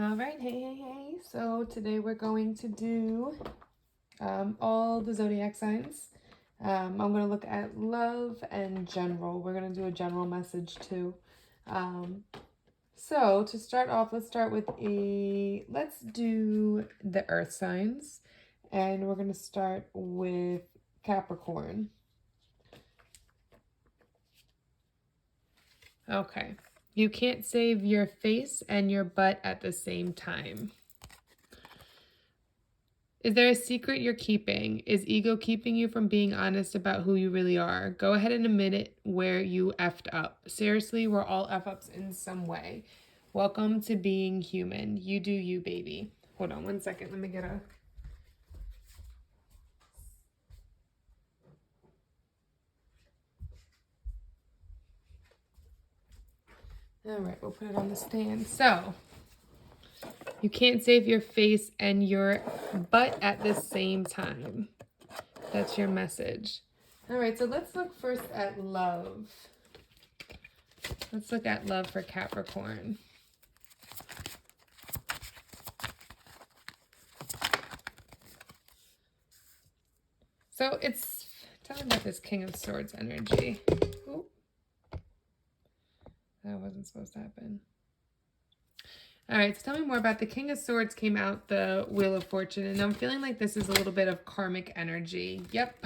All right, hey. So today we're going to do all the zodiac signs. I'm going to look at love and general. We're going to do a general message too. So to start off, let's do the earth signs. And we're going to start with Capricorn. Okay. You can't save your face and your butt at the same time. Is there a secret you're keeping? Is ego keeping you from being honest about who you really are? Go ahead and admit it where you effed up. Seriously, we're all F-ups in some way. Welcome to being human. You do you, baby. Hold on one second. Let me get a... All right, we'll put it on the stand. So, you can't save your face and your butt at the same time. That's your message. All right, so let's look first at love. Let's look at love for Capricorn. So it's telling about this King of Swords energy. Ooh. That wasn't supposed to happen. All right, so tell me more about the King of Swords came out the Wheel of Fortune, and I'm feeling like this is a little bit of karmic energy. Yep.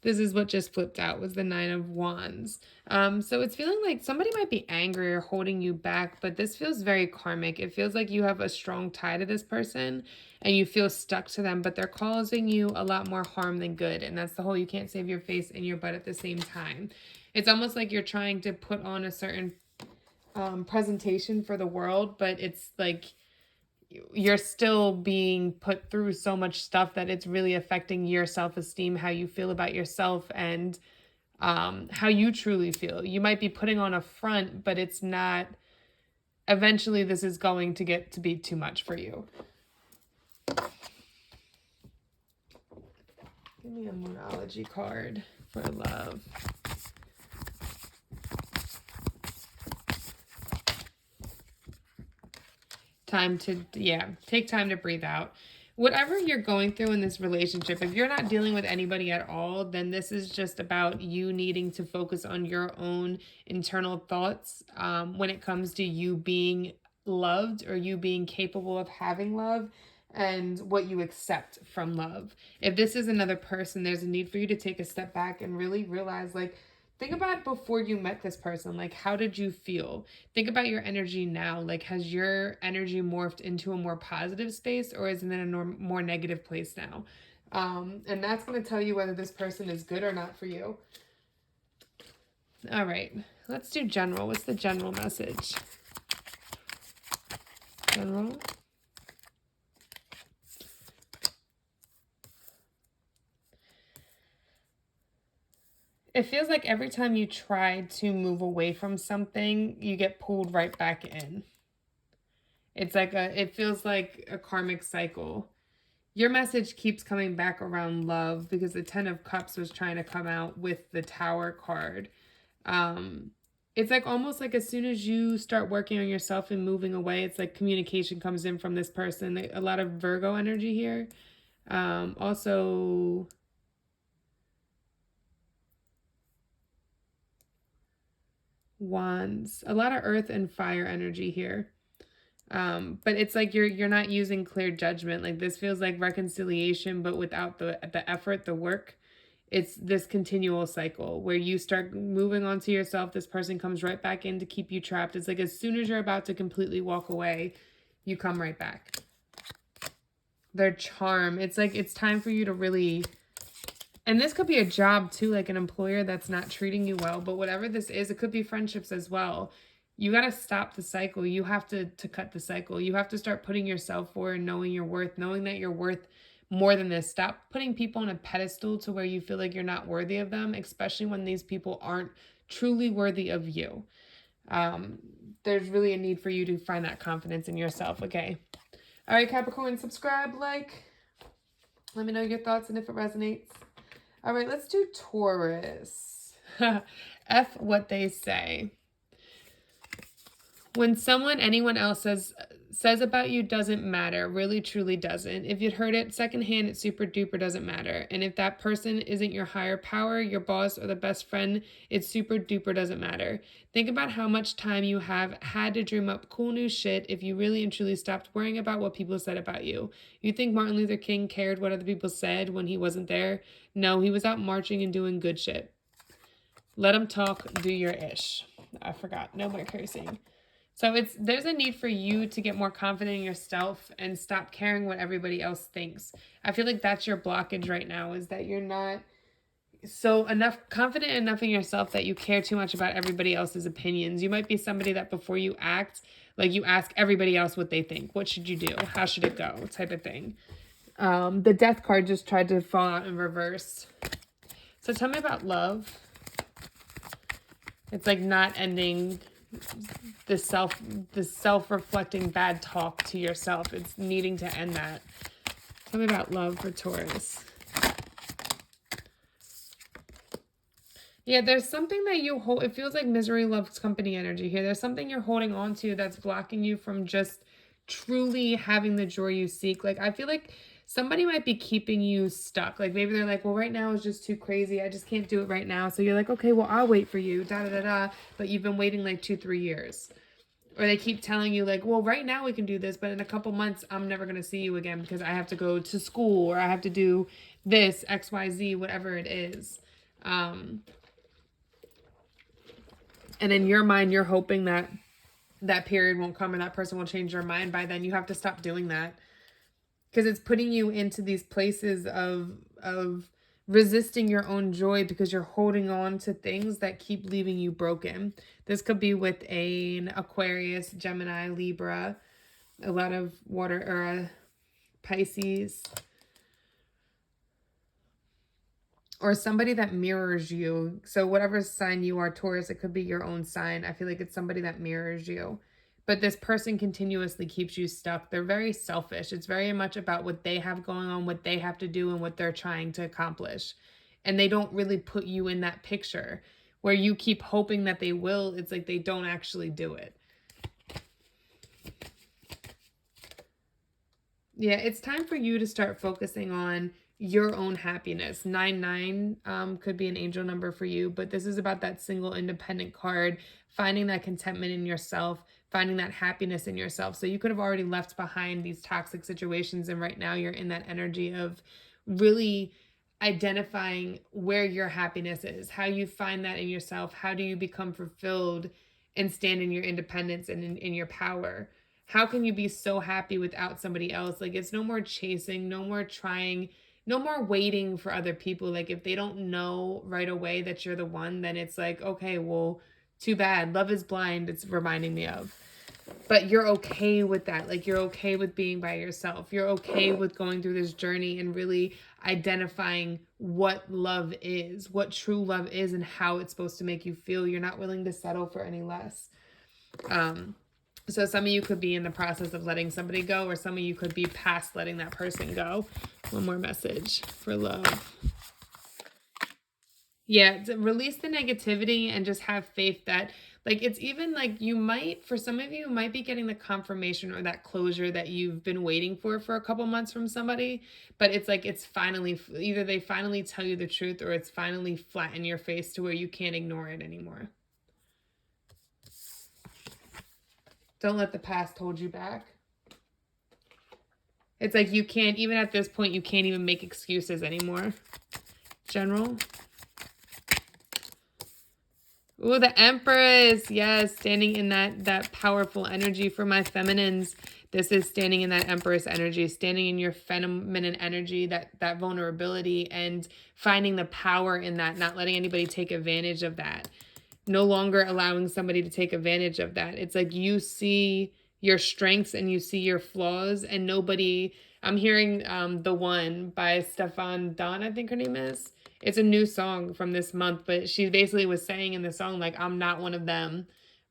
This is what just flipped out, was the Nine of Wands. So it's feeling like somebody might be angry or holding you back, but this feels very karmic. It feels like you have a strong tie to this person and you feel stuck to them, but they're causing you a lot more harm than good. And that's the whole you can't save your face and your butt at the same time. It's almost like you're trying to put on a certain presentation for the world, but it's like you're still being put through so much stuff that it's really affecting your self-esteem, how you feel about yourself, and how you truly feel. You might be putting on a front, but it's not. Eventually, this is going to get to be too much for you. Give me a Moonology card for love. Take time to breathe out. Whatever you're going through in this relationship, if you're not dealing with anybody at all, then this is just about you needing to focus on your own internal thoughts when it comes to you being loved or you being capable of having love and what you accept from love. If this is another person, there's a need for you to take a step back and really realize, like, think about before you met this person. Like, how did you feel? Think about your energy now. Like, has your energy morphed into a more positive space, or is it in a more negative place now? And that's going to tell you whether this person is good or not for you. All right, let's do general. What's the general message? General. It feels like every time you try to move away from something, you get pulled right back in. It's like it feels like a karmic cycle. Your message keeps coming back around love because the Ten of Cups was trying to come out with the Tower card. It's like almost like as soon as you start working on yourself and moving away, it's like communication comes in from this person. A lot of Virgo energy here. Also... Wands, a lot of earth and fire energy here. But it's like you're not using clear judgment. Like, this feels like reconciliation, but without the effort, the work. It's this continual cycle where you start moving on to yourself. This person comes right back in to keep you trapped. It's like as soon as you're about to completely walk away, you come right back. Their charm. It's like it's time for you to really... And this could be a job too, like an employer that's not treating you well. But whatever this is, it could be friendships as well. You got to stop the cycle. You have to cut the cycle. You have to start putting yourself forward, knowing your worth, knowing that you're worth more than this. Stop putting people on a pedestal to where you feel like you're not worthy of them, especially when these people aren't truly worthy of you. There's really a need for you to find that confidence in yourself, okay? All right, Capricorn, subscribe, like. Let me know your thoughts and if it resonates. All right, let's do Taurus. F what they say. When anyone else says says about you doesn't matter, really truly doesn't. If you'd heard it secondhand, it super duper doesn't matter. And if that person isn't your higher power, your boss, or the best friend, it super duper doesn't matter. Think about how much time you have had to dream up cool new shit if you really and truly stopped worrying about what people said about you. You think Martin Luther King cared what other people said when he wasn't there? No, he was out marching and doing good shit. Let him talk, do your ish. I forgot, no more cursing. So there's a need for you to get more confident in yourself and stop caring what everybody else thinks. I feel like that's your blockage right now, is that you're not confident enough in yourself that you care too much about everybody else's opinions. You might be somebody that before you act, like you ask everybody else what they think. What should you do? How should it go? Type of thing. The Death card just tried to fall out in reverse. So tell me about love. It's like not ending the self-reflecting bad talk to yourself. It's needing to end that. Tell me about love for Taurus. Yeah, there's something that you hold. It feels like misery loves company energy here. There's something you're holding on to that's blocking you from just truly having the joy you seek. Like, I feel like somebody might be keeping you stuck. Like, maybe they're like, well, right now is just too crazy. I just can't do it right now. So you're like, okay, well, I'll wait for you, da da da da. But you've been waiting like 2-3 years. Or they keep telling you like, well, right now we can do this, but in a couple months, I'm never going to see you again because I have to go to school or I have to do this, XYZ, whatever it is. And in your mind, you're hoping that that period won't come or that person will change their mind by then. You have to stop doing that. Because it's putting you into these places of resisting your own joy because you're holding on to things that keep leaving you broken. This could be with an Aquarius, Gemini, Libra, a lot of water, or Pisces. Or somebody that mirrors you. So whatever sign you are, Taurus, it could be your own sign. I feel like it's somebody that mirrors you. But this person continuously keeps you stuck. They're very selfish. It's very much about what they have going on, what they have to do, and what they're trying to accomplish. And they don't really put you in that picture where you keep hoping that they will. It's like they don't actually do it. Yeah, it's time for you to start focusing on your own happiness. 99 could be an angel number for you, but this is about that single independent card, finding that contentment in yourself, finding that happiness in yourself. So you could have already left behind these toxic situations, and right now you're in that energy of really identifying where your happiness is, how you find that in yourself, how do you become fulfilled and stand in your independence and in your power. How can you be so happy without somebody else? Like, it's no more chasing, no more trying, no more waiting for other people. Like, if they don't know right away that you're the one, then it's like, okay, well, too bad. Love is blind, it's reminding me of. But you're okay with that. Like, you're okay with being by yourself. You're okay with going through this journey and really identifying what love is, what true love is, and how it's supposed to make you feel. You're not willing to settle for any less. So some of you could be in the process of letting somebody go, or some of you could be past letting that person go. One more message for love. Yeah, release the negativity and just have faith that, like, it's even like you might, for some of you, might be getting the confirmation or that closure that you've been waiting for a couple months from somebody. But it's like it's finally, either they finally tell you the truth or it's finally flat in your face to where you can't ignore it anymore. Don't let the past hold you back. It's like you can't, even at this point, you can't even make excuses anymore. General. Ooh, the Empress. Yes, standing in that powerful energy. For my feminines, this is standing in that Empress energy, standing in your feminine energy, that vulnerability, and finding the power in that, not letting anybody take advantage of that. No longer allowing somebody to take advantage of that. It's like you see your strengths and you see your flaws, and nobody, I'm hearing The One by Stefan Don, I think her name is. It's a new song from this month, but she basically was saying in the song, like, I'm not one of them.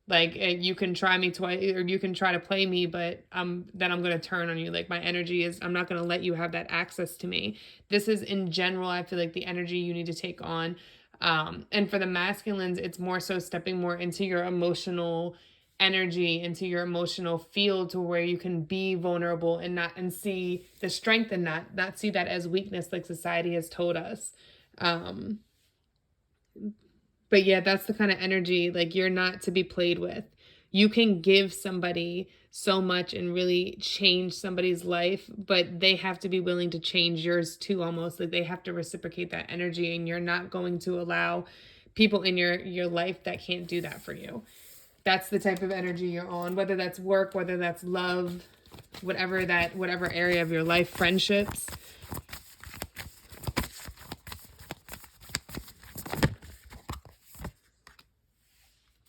Like, you can try me twice, or you can try to play me, but then I'm going to turn on you. Like, my energy is, I'm not going to let you have that access to me. This is in general, I feel like the energy you need to take on. And for the masculines, it's more so stepping more into your emotional energy, into your emotional field, to where you can be vulnerable and see the strength in that, not see that as weakness like society has told us. But yeah, that's the kind of energy, like, you're not to be played with. You can give somebody so much and really change somebody's life, but they have to be willing to change yours too, almost. Like, they have to reciprocate that energy, and you're not going to allow people in your life that can't do that for you. That's the type of energy you're on, whether that's work, whether that's love, whatever area of your life, friendships.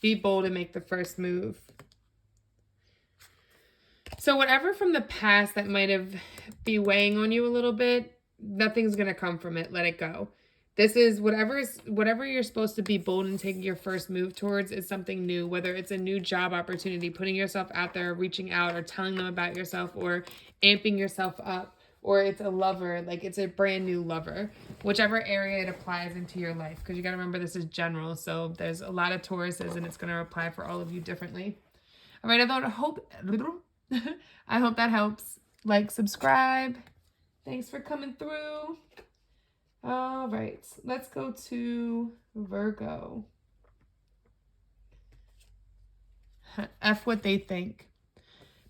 Be bold and make the first move. So whatever from the past that might have be weighing on you a little bit, nothing's going to come from it. Let it go. This is whatever you're supposed to be bold and taking your first move towards is something new, whether it's a new job opportunity, putting yourself out there, reaching out, or telling them about yourself, or amping yourself up, or it's a lover, like it's a brand new lover, whichever area it applies into your life. Because you got to remember, this is general. So there's a lot of Tauruses, and it's going to apply for all of you differently. All right. I hope that helps. Like, subscribe. Thanks for coming through. All right, let's go to Virgo. F what they think.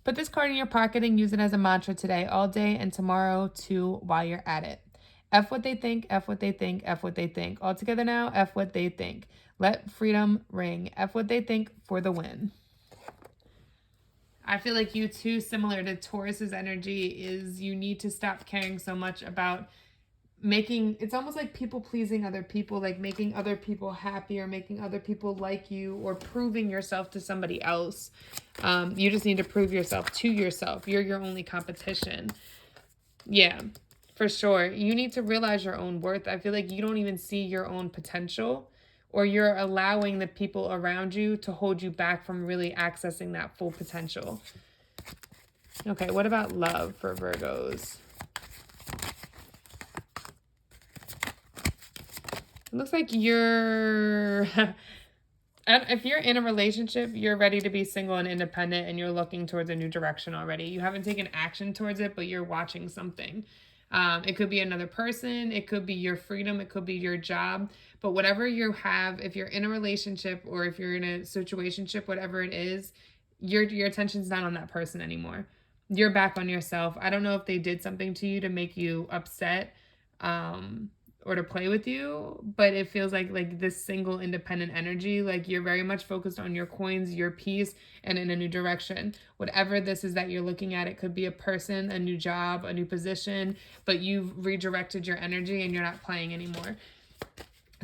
Put this card in your pocket and use it as a mantra today, all day, and tomorrow too, while you're at it. F what they think, F what they think, F what they think. All together now, F what they think. Let freedom ring. F what they think for the win. I feel like you too, similar to Taurus's energy, is you need to stop caring so much about it's almost like people pleasing other people, like making other people happy or making other people like you or proving yourself to somebody else. You just need to prove yourself to yourself. You're your only competition. Yeah, for sure. You need to realize your own worth. I feel like you don't even see your own potential, or you're allowing the people around you to hold you back from really accessing that full potential. Okay, what about love for Virgos? It looks like you're, if you're in a relationship, you're ready to be single and independent, and you're looking towards a new direction already. You haven't taken action towards it, but you're watching something. It could be another person. It could be your freedom. It could be your job. But whatever you have, if you're in a relationship or if you're in a situationship, whatever it is, your attention's not on that person anymore. You're back on yourself. I don't know if they did something to you to make you upset, or to play with you, but it feels like this single independent energy, like you're very much focused on your coins, your peace, and in a new direction. Whatever this is that you're looking at, it could be a person, a new job, a new position, but you've redirected your energy and you're not playing anymore.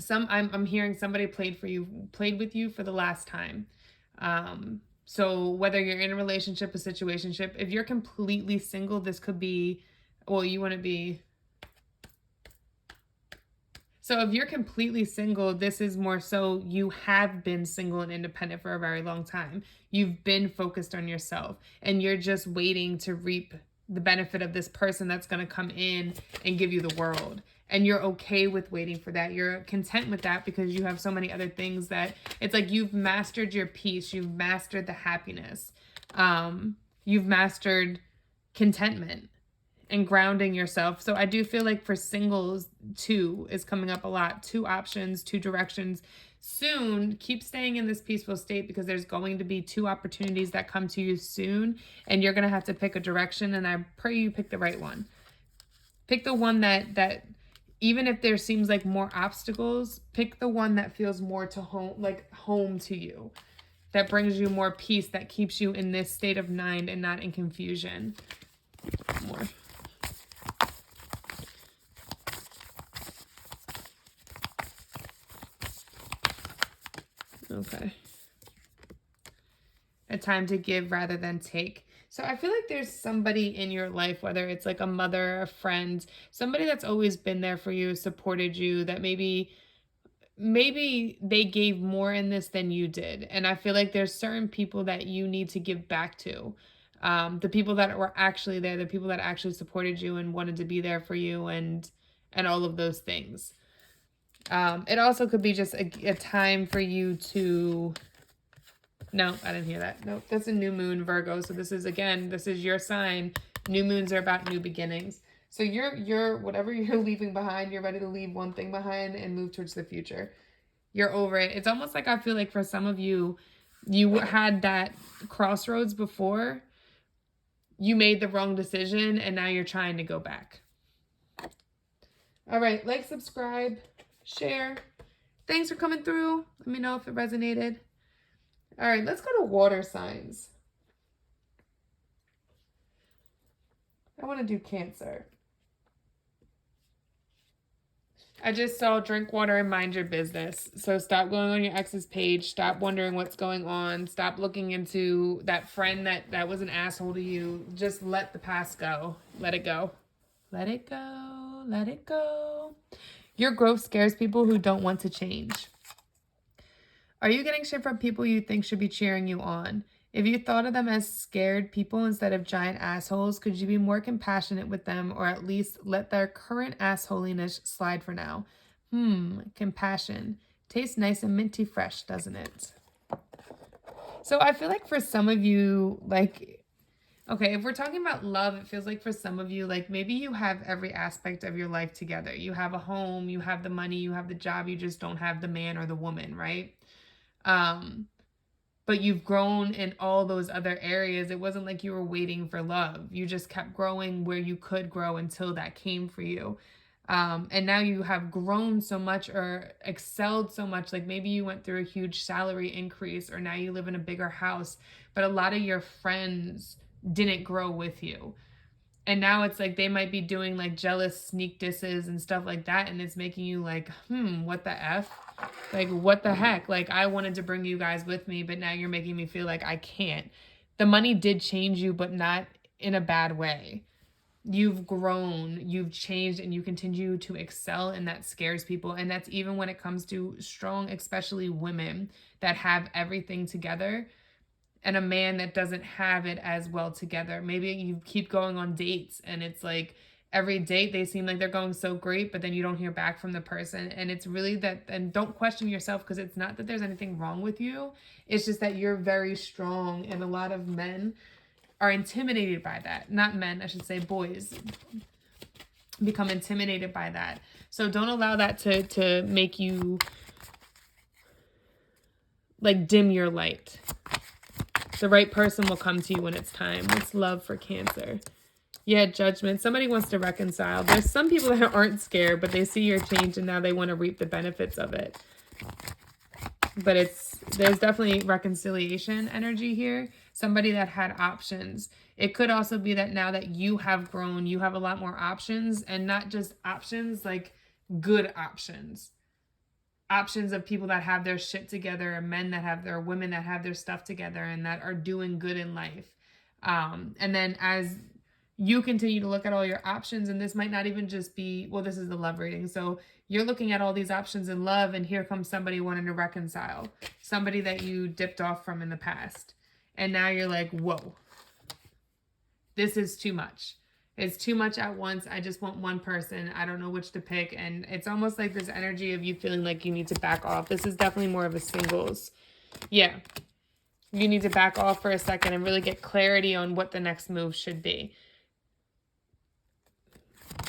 I'm hearing somebody played with you for the last time. So whether you're in a relationship, a situationship, if you're completely single, this could be, you want to be. So if you're completely single, this is more so you have been single and independent for a very long time. You've been focused on yourself, and you're just waiting to reap the benefit of this person that's going to come in and give you the world. And you're okay with waiting for that. You're content with that because you have so many other things that it's like you've mastered your peace. You've mastered the happiness. You've mastered contentment and grounding yourself. So I do feel like for singles, 2 is coming up a lot. 2 options, 2 directions. Soon, keep staying in this peaceful state, because there's going to be 2 opportunities that come to you soon, and you're going to have to pick a direction, and I pray you pick the right one. Pick the one that even if there seems like more obstacles, pick the one that feels more to home to you, that brings you more peace, that keeps you in this state of mind and not in confusion. More. Okay. A time to give rather than take. So I feel like there's somebody in your life, whether it's like a mother, a friend, somebody that's always been there for you, supported you, that maybe they gave more in this than you did. And I feel like there's certain people that you need to give back to. The people that were actually there, the people that actually supported you and wanted to be there for you, and all of those things. It also could be just a time for you to No, I didn't hear that. Nope, that's a new moon, Virgo. So this is, again, this is your sign. New moons are about new beginnings. So you're whatever you're leaving behind, you're ready to leave one thing behind and move towards the future. You're over it. It's almost like I feel like for some of you, you had that crossroads before. You made the wrong decision and now you're trying to go back. All right, like, subscribe, share. Thanks for coming through. Let me know if it resonated. All right, let's go to water signs. I want to do Cancer. I just saw drink water and mind your business. So stop going on your ex's page. Stop wondering what's going on. Stop looking into that friend that was an asshole to you. Just let the past go. Let it go. Let it go. Let it go. Your growth scares people who don't want to change. Are you getting shit from people you think should be cheering you on? If you thought of them as scared people instead of giant assholes, could you be more compassionate with them, or at least let their current assholiness slide for now? Compassion. Tastes nice and minty fresh, doesn't it? So I feel like for some of you, like, okay, if we're talking about love, it feels like for some of you, like maybe you have every aspect of your life together. You have a home, you have the money, you have the job, you just don't have the man or the woman, right? But you've grown in all those other areas. It wasn't like you were waiting for love. You just kept growing where you could grow until that came for you. And now you have grown so much or excelled so much. Like maybe you went through a huge salary increase, or now you live in a bigger house, but a lot of your friends didn't grow with you. And now it's like they might be doing like jealous sneak disses and stuff like that. And it's making you like, what the F? Like, what the heck? Like, I wanted to bring you guys with me, but now you're making me feel like I can't. The money did change you, but not in a bad way. You've grown, you've changed, and you continue to excel, and that scares people. And that's even when it comes to strong, especially women that have everything together, and a man that doesn't have it as well together. Maybe you keep going on dates and it's like every date they seem like they're going so great, but then you don't hear back from the person. And it's really that, and don't question yourself, because it's not that there's anything wrong with you. It's just that you're very strong, and a lot of men are intimidated by that. Not men, I should say boys become intimidated by that. So don't allow that to make you like dim your light. The right person will come to you when it's time. What's love for Cancer? Yeah, Judgment. Somebody wants to reconcile. There's some people that aren't scared, but they see your change and now they want to reap the benefits of it. But there's definitely reconciliation energy here. Somebody that had options. It could also be that now that you have grown, you have a lot more options, and not just options, like good options. Options of people that have their shit together, and men that have their, women that have their stuff together and that are doing good in life. And then as you continue to look at all your options, and this might not even just be, well, this is the love reading. So you're looking at all these options in love, and here comes somebody wanting to reconcile. Somebody that you dipped off from in the past. And now you're like, whoa, this is too much. It's too much at once. I just want one person. I don't know which to pick. And it's almost like this energy of you feeling like you need to back off. This is definitely more of a singles. Yeah. You need to back off for a second and really get clarity on what the next move should be.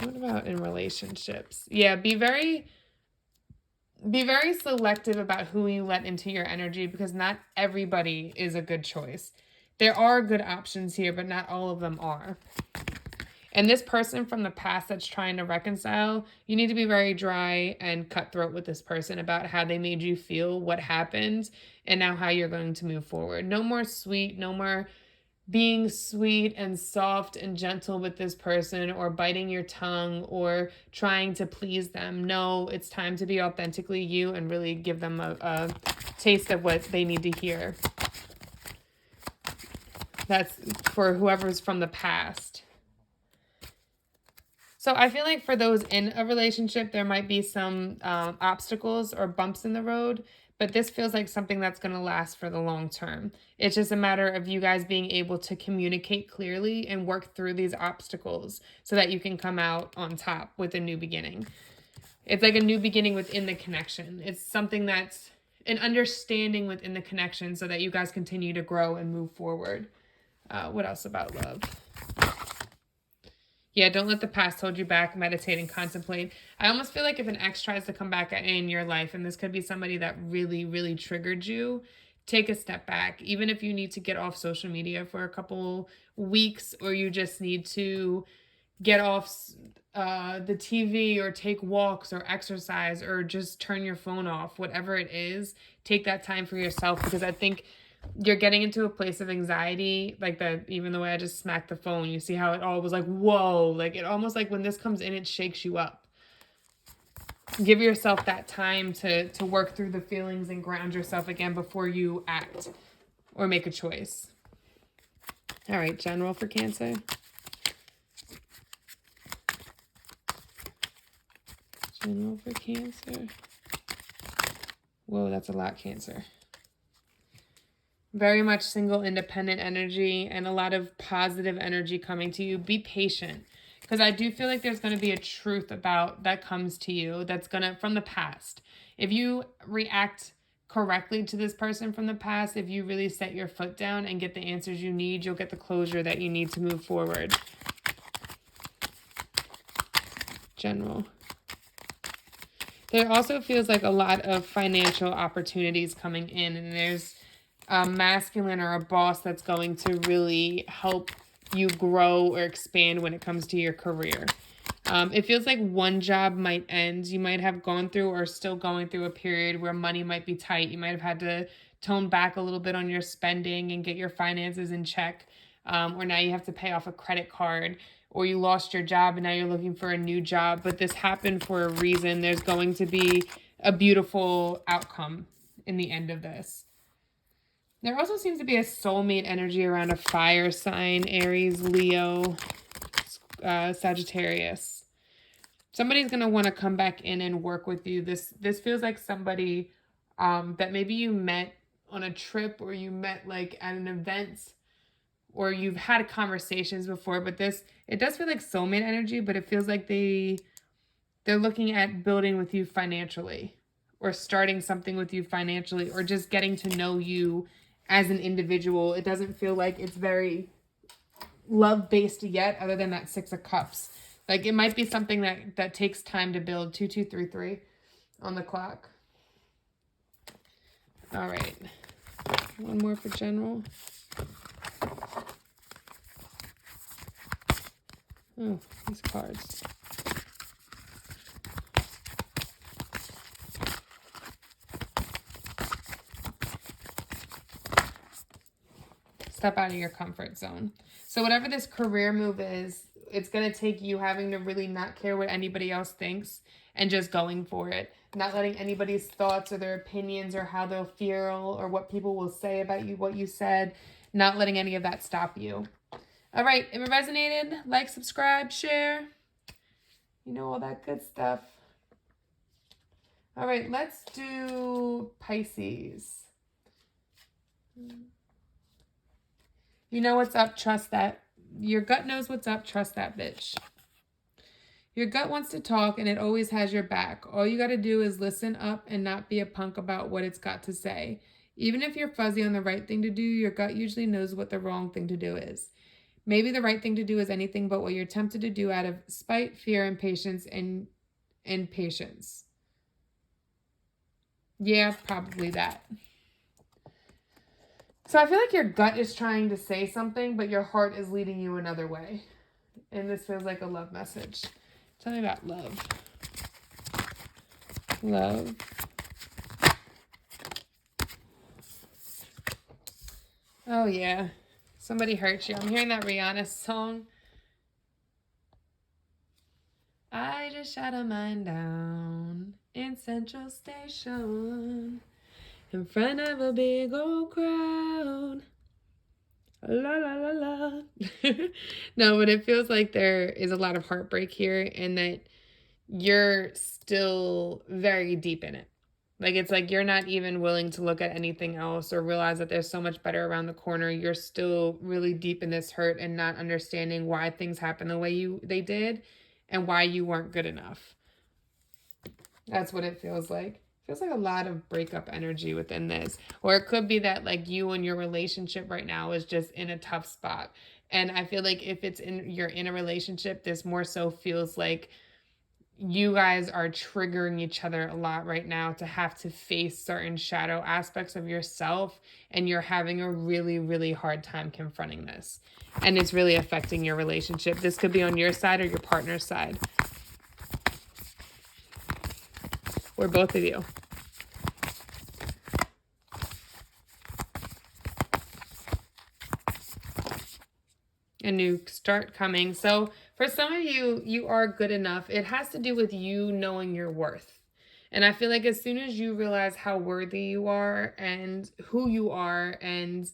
What about in relationships? Yeah, be very selective about who you let into your energy, because not everybody is a good choice. There are good options here, but not all of them are. And this person from the past that's trying to reconcile, you need to be very dry and cutthroat with this person about how they made you feel, what happened, and now how you're going to move forward. No more sweet, no more being sweet and soft and gentle with this person, or biting your tongue or trying to please them. No, it's time to be authentically you and really give them a taste of what they need to hear. That's for whoever's from the past. So I feel like for those in a relationship, there might be some obstacles or bumps in the road, but this feels like something that's going to last for the long term. It's just a matter of you guys being able to communicate clearly and work through these obstacles so that you can come out on top with a new beginning. It's like a new beginning within the connection. It's something that's an understanding within the connection so that you guys continue to grow and move forward. What else about love? Yeah, don't let the past hold you back. Meditate and contemplate. I almost feel like if an ex tries to come back in your life, and this could be somebody that really, really triggered you, take a step back. Even if you need to get off social media for a couple weeks, or you just need to get off the TV, or take walks, or exercise, or just turn your phone off, whatever it is, take that time for yourself, because I think you're getting into a place of anxiety, like that, even the way I just smacked the phone, you see how it all was like, whoa, like it almost like when this comes in, it shakes you up. Give yourself that time to work through the feelings and ground yourself again before you act or make a choice. All right, general for Cancer. General for Cancer. Whoa, that's a lot, Cancer. Very much single, independent energy and a lot of positive energy coming to you. Be patient, because I do feel like there's going to be a truth about that comes to you that's going to, from the past. If you react correctly to this person from the past, if you really set your foot down and get the answers you need, you'll get the closure that you need to move forward. General. There also feels like a lot of financial opportunities coming in, and there's a masculine or a boss that's going to really help you grow or expand when it comes to your career. It feels like one job might end. You might have gone through or still going through a period where money might be tight. You might have had to tone back a little bit on your spending and get your finances in check. Or now you have to pay off a credit card, or you lost your job and now you're looking for a new job. But this happened for a reason. There's going to be a beautiful outcome in the end of this. There also seems to be a soulmate energy around a fire sign, Aries, Leo, Sagittarius. Somebody's going to want to come back in and work with you. This feels like somebody that maybe you met on a trip, or you met like at an event, or you've had conversations before, but it does feel like soulmate energy, but it feels like they're looking at building with you financially, or starting something with you financially, or just getting to know you as an individual. It doesn't feel like it's very love-based yet, other than that 6 of Cups. Like it might be something that takes time to build. 2233 on the clock. All right. One more for general. Oh, these cards. Step out of your comfort zone. So whatever this career move is, it's going to take you having to really not care what anybody else thinks and just going for it. Not letting anybody's thoughts or their opinions or how they'll feel or what people will say about you, what you said, not letting any of that stop you. All right, if it resonated, like, subscribe, share, you know, all that good stuff. All right, let's do Pisces. You know what's up, trust that. Your gut knows what's up, trust that bitch. Your gut wants to talk and it always has your back. All you got to do is listen up and not be a punk about what it's got to say. Even if you're fuzzy on the right thing to do, your gut usually knows what the wrong thing to do is. Maybe the right thing to do is anything but what you're tempted to do out of spite, fear, impatience, and patience. Yeah, probably that. So I feel like your gut is trying to say something, but your heart is leading you another way. And this feels like a love message. Tell me about love. Love. Oh, yeah. Somebody hurt you. I'm hearing that Rihanna song. I just shot a man down in Central Station in front of a big old crowd. La, la, la, la. No, but it feels like there is a lot of heartbreak here and that you're still very deep in it. Like, it's like you're not even willing to look at anything else or realize that there's so much better around the corner. You're still really deep in this hurt and not understanding why things happened the way they did and why you weren't good enough. That's what it feels like. Feels like a lot of breakup energy within this. Or it could be that like you and your relationship right now is just in a tough spot. And I feel like if you're in a relationship, this more so feels like you guys are triggering each other a lot right now to have to face certain shadow aspects of yourself, and you're having a really, really hard time confronting this. And it's really affecting your relationship. This could be on your side or your partner's side. Or both of you. A new start coming. So for some of you, you are good enough. It has to do with you knowing your worth. And I feel like as soon as you realize how worthy you are and who you are and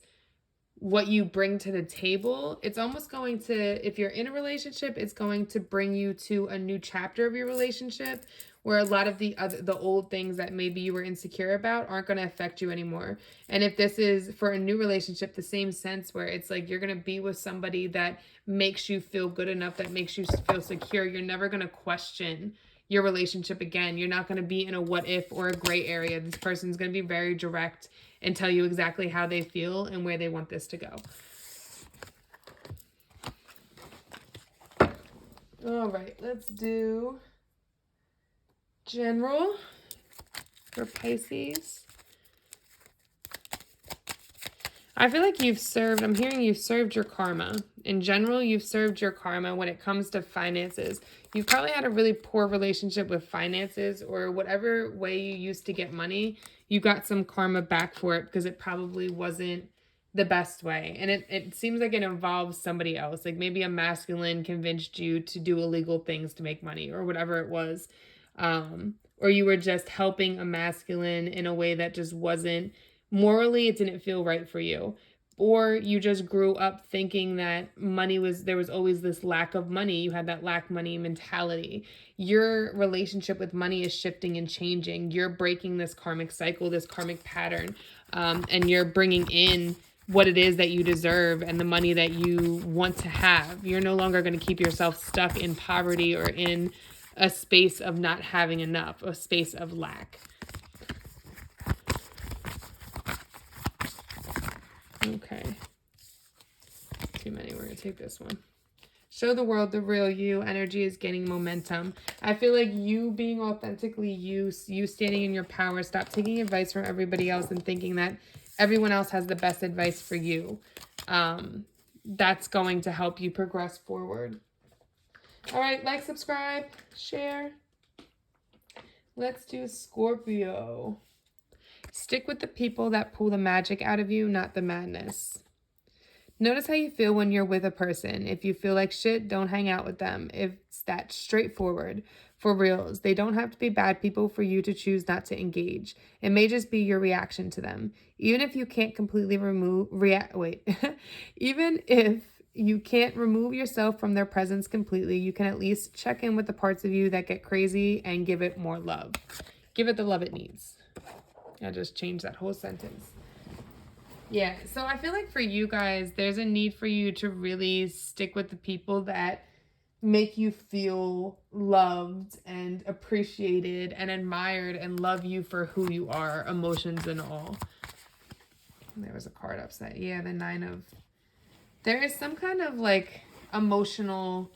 what you bring to the table, it's almost going to, if you're in a relationship, it's going to bring you to a new chapter of your relationship where a lot of the old things that maybe you were insecure about aren't going to affect you anymore. And if this is for a new relationship, the same sense where it's like you're going to be with somebody that makes you feel good enough, that makes you feel secure, you're never going to question your relationship again. You're not going to be in a what if or a gray area. This person's going to be very direct and tell you exactly how they feel and where they want this to go. All right, let's do general for Pisces. I feel like I'm hearing you've served your karma. In general, you've served your karma when it comes to finances. You've probably had a really poor relationship with finances, or whatever way you used to get money, you got some karma back for it because it probably wasn't the best way. And it seems like it involves somebody else. Like maybe a masculine convinced you to do illegal things to make money or whatever it was. Or you were just helping a masculine in a way that just wasn't, morally, it didn't feel right for you. Or you just grew up thinking that there was always this lack of money. You had that lack money mentality. Your relationship with money is shifting and changing. You're breaking this karmic cycle, this karmic pattern, and you're bringing in what it is that you deserve and the money that you want to have. You're no longer going to keep yourself stuck in poverty or in a space of not having enough, a space of lack. Okay. Too many. We're going to take this one. Show the world the real you. Energy is gaining momentum. I feel like you being authentically you standing in your power. Stop taking advice from everybody else and thinking that everyone else has the best advice for you. That's going to help you progress forward. All right. Like, subscribe, share. Let's do Scorpio. Stick with the people that pull the magic out of you, not the madness. Notice how you feel when you're with a person. If you feel like shit, don't hang out with them. It's that straightforward. For reals, they don't have to be bad people for you to choose not to engage. It may just be your reaction to them. Even if you can't completely even if you can't remove yourself from their presence completely, you can at least check in with the parts of you that get crazy and give it more love. Give it the love it needs. I just changed that whole sentence. Yeah, so I feel like for you guys, there's a need for you to really stick with the people that make you feel loved and appreciated and admired and love you for who you are, emotions and all. There was a card upside. Yeah, the 9 of... There is some kind of like emotional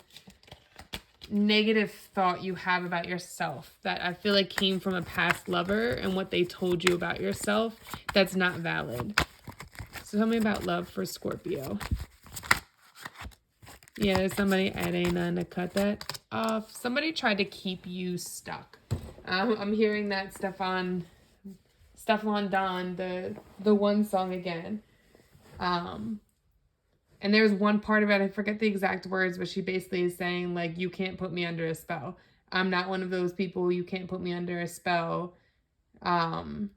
negative thought you have about yourself that I feel like came from a past lover and what they told you about yourself that's not valid. So tell me about love for Scorpio. Yeah, there's somebody, it ain't nothing to cut that off. Somebody tried to keep you stuck. I'm hearing that Stefan Don, the one song again. And there's one part about it, I forget the exact words, but she basically is saying, like, you can't put me under a spell. I'm not one of those people. You can't put me under a spell. And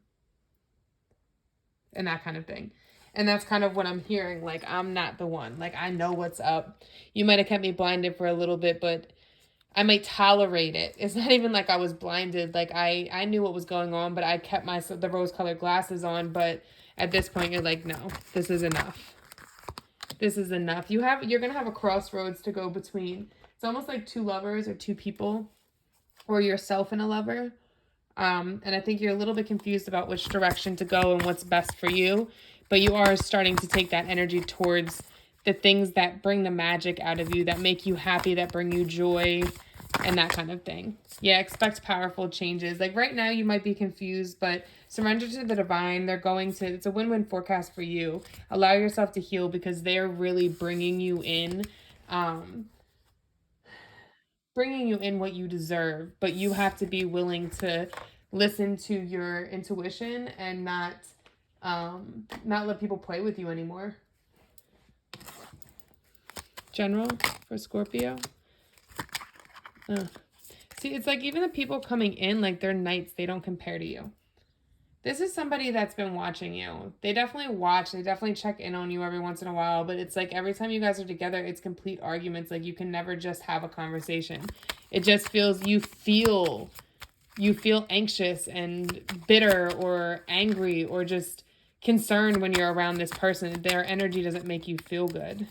that kind of thing. And that's kind of what I'm hearing. Like, I'm not the one. Like, I know what's up. You might have kept me blinded for a little bit, but I might tolerate it. It's not even like I was blinded. Like, I knew what was going on, but I kept the rose-colored glasses on. But at this point, you're like, no, this is enough. This is enough. You're going to have a crossroads to go between. It's almost like two lovers or two people, or yourself and a lover. And I think you're a little bit confused about which direction to go and what's best for you. But you are starting to take that energy towards the things that bring the magic out of you, that make you happy, that bring you joy, and that kind of thing. Yeah, expect powerful changes. Like right now you might be confused, but surrender to the divine. It's a win-win forecast for you. Allow yourself to heal because they're really bringing you in what you deserve, but you have to be willing to listen to your intuition and not let people play with you anymore. General for Scorpio. See, it's like even the people coming in, like they're knights, they don't compare to you. This is somebody that's been watching you. They definitely watch. They definitely check in on you every once in a while. But it's like every time you guys are together, it's complete arguments. Like you can never just have a conversation. It just feels, you feel anxious and bitter or angry or just concerned when you're around this person. Their energy doesn't make you feel good.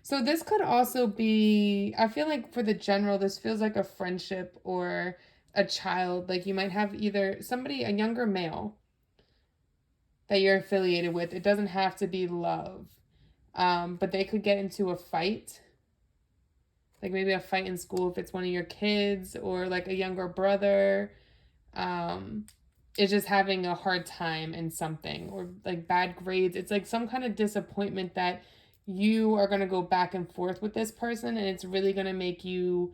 So this could also be, I feel like for the general, this feels like a friendship or a child. Like you might have either somebody, a younger male that you're affiliated with. It doesn't have to be love. But they could get into a fight. Like maybe a fight in school if it's one of your kids, or like a younger brother. Is just having a hard time in something, or like bad grades. It's like some kind of disappointment that you are going to go back and forth with this person, and it's really going to make you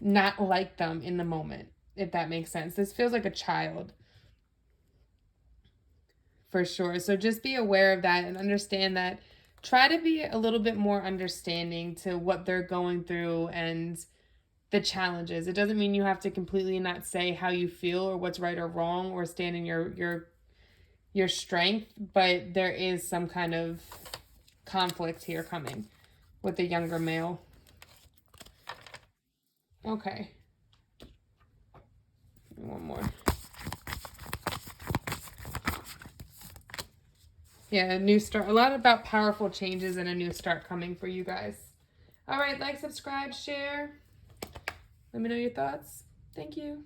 not like them in the moment, if that makes sense. This feels like a child for sure. So just be aware of that and understand that. Try to be a little bit more understanding to what they're going through and the challenges. It doesn't mean you have to completely not say how you feel or what's right or wrong or stand in your strength, but there is some kind of conflict here coming with the younger male. Okay. One more. Yeah, a new start. A lot about powerful changes and a new start coming for you guys. All right, like, subscribe, share. Let me know your thoughts. Thank you.